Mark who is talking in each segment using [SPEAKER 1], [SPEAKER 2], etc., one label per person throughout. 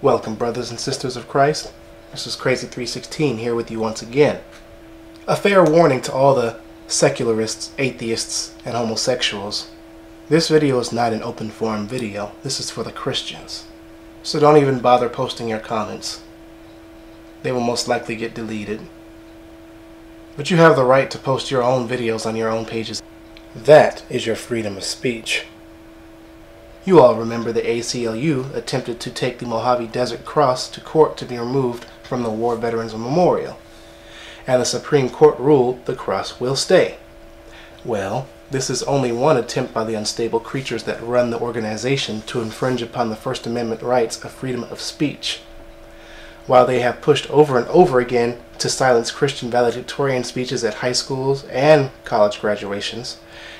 [SPEAKER 1] Welcome, brothers and sisters of Christ. This is Crazy 316 here with you once again. A fair warning to all the secularists, atheists, and homosexuals. This video is not an open forum video. This is for the Christians. So don't even bother posting your comments. They will most likely get deleted. But you have the right to post your own videos on your own pages. That is your freedom of speech. You all remember the ACLU attempted to take the Mojave Desert Cross to court to be removed from the War Veterans Memorial, and the Supreme Court ruled the cross will stay. Well, this is only one attempt by the unstable creatures that run the organization to infringe upon the First Amendment rights of freedom of speech. While they have pushed over and over again to silence Christian valedictorian speeches at high schools and college graduations,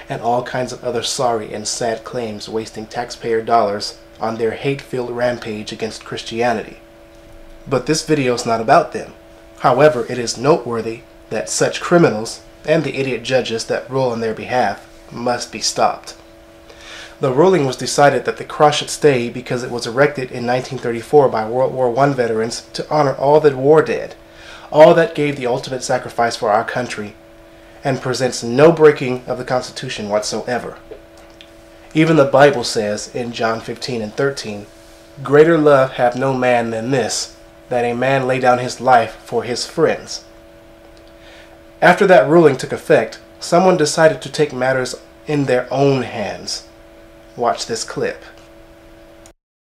[SPEAKER 1] and all kinds of other sorry and sad claims wasting taxpayer dollars on their hate-filled rampage against Christianity. But this video is not about them. However, it is noteworthy that such criminals and the idiot judges that rule on their behalf must be stopped. The ruling was decided that the cross should stay because it was erected in 1934 by World War I veterans to honor all the war dead, all that gave the ultimate sacrifice for our country, and presents no breaking of the Constitution whatsoever. Even the Bible says in John 15:13, "Greater love hath no man than this, that a man lay down his life for his friends." After that ruling took effect, someone decided to take matters in their own hands. Watch this clip.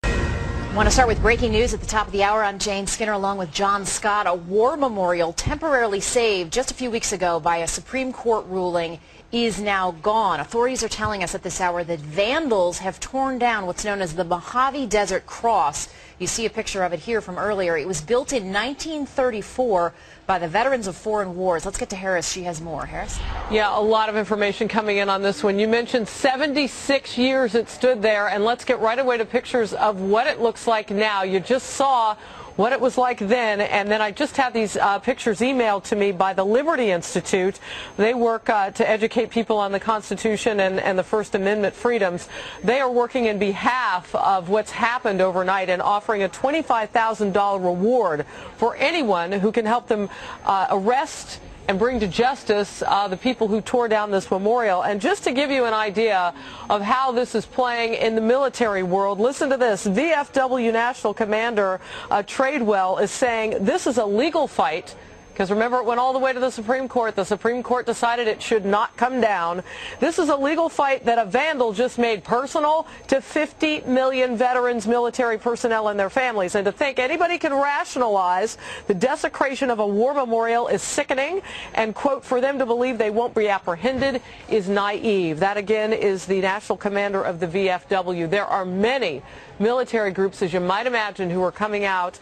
[SPEAKER 2] I want to start with breaking news at the top of the hour. I'm Jane Skinner along with John Scott. A war memorial temporarily saved just a few weeks ago by a Supreme Court ruling is now gone. Authorities are telling us at this hour that vandals have torn down what's known as the Mojave Desert Cross. You see a picture of it here from earlier. It was built in 1934 by the veterans of foreign wars. Let's get to Harris. She has more. Harris?
[SPEAKER 3] Yeah, a lot of information coming in on this one. You mentioned 76 years it stood there, and let's get right away to pictures of what it looks like now. You just saw what it was like then, and then I just had these pictures emailed to me by the Liberty Institute. They work to educate people on the Constitution and the First Amendment freedoms. They are working in behalf of what's happened overnight and offering a $25,000 reward for anyone who can help them arrest and bring to justice the people who tore down this memorial. And just to give you an idea of how this is playing in the military world, listen to this. VFW National Commander Tradewell is saying this is a legal fight, because remember, it went all the way to the Supreme Court. The Supreme Court decided it should not come down. This is a legal fight that a vandal just made personal to 50 million veterans, military personnel, and their families. And to think anybody can rationalize the desecration of a war memorial is sickening, and, quote, for them to believe they won't be apprehended is naive. That, again, is the national commander of the VFW. There are many military groups, as you might imagine, who are coming out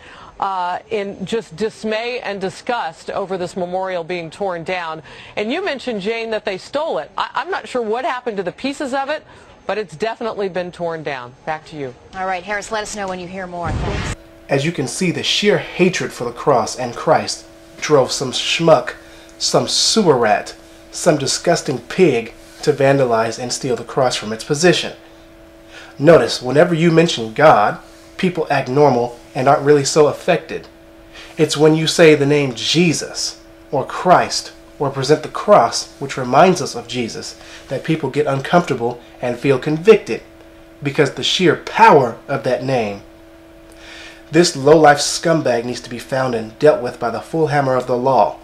[SPEAKER 3] in just dismay and disgust over this memorial being torn down. And you mentioned, Jane, that they stole it. I'm not sure what happened to the pieces of it, but it's definitely been torn down. Back to you.
[SPEAKER 2] All right, Harris, let us know when you hear more. Thanks.
[SPEAKER 1] As you can see, the sheer hatred for the cross and Christ drove some schmuck, some sewer rat, some disgusting pig to vandalize and steal the cross from its position. Notice, whenever you mention God, people act normal and aren't really so affected. It's when you say the name Jesus or Christ or present the cross, which reminds us of Jesus, that people get uncomfortable and feel convicted because the sheer power of that name. This low-life scumbag needs to be found and dealt with by the full hammer of the law,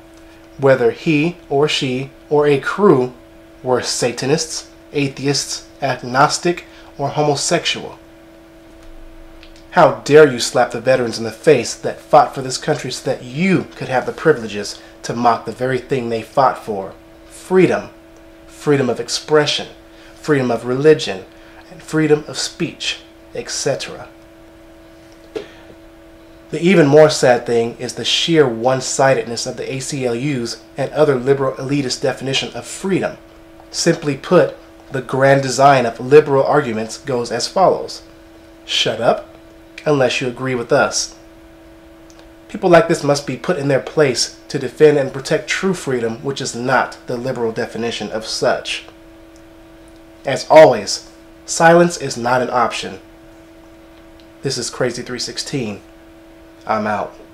[SPEAKER 1] whether he or she or a crew were Satanists, atheists, agnostic, or homosexual. How dare you slap the veterans in the face that fought for this country so that you could have the privileges to mock the very thing they fought for: freedom, freedom of expression, freedom of religion, and freedom of speech, etc. The even more sad thing is the sheer one-sidedness of the ACLU's and other liberal elitist definition of freedom. Simply put, the grand design of liberal arguments goes as follows: shut up unless you agree with us. People like this must be put in their place to defend and protect true freedom, which is not the liberal definition of such. As always, silence is not an option. This is Crazy 316. I'm out.